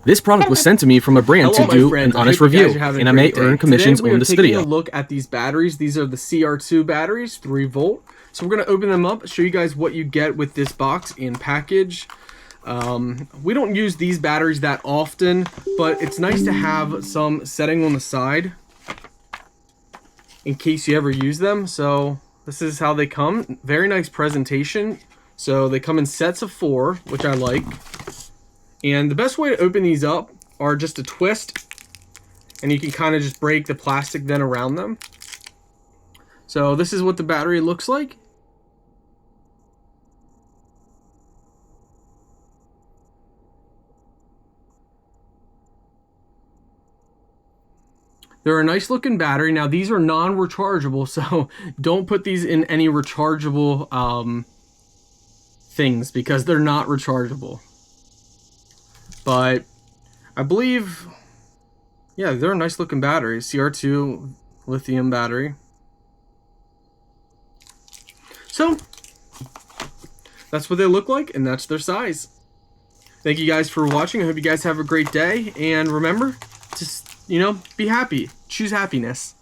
This product was sent to me from a brand to do an honest review, and I may earn commissions on this video. Today we are taking a look at these batteries. These are the CR2 batteries, 3 volt. So we're going to open them up, show you guys what you get with this box and package. We don't use these batteries that often, but it's nice to have some setting on the side in case you ever use them. So this is how they come. Very nice presentation. So they come in sets of 4, which I like. And the best way to open these up are just a twist, and you can kind of just break the plastic then around them. So this is what the battery looks like. They're a nice looking battery. Now these are non-rechargeable, so don't put these in any rechargeable things because they're not rechargeable. But I believe, yeah, they're a nice looking battery. CR2 lithium battery. So that's what they look like, and that's their size. Thank you guys for watching. I hope you guys have a great day, and remember, just, you know, be happy. Choose happiness.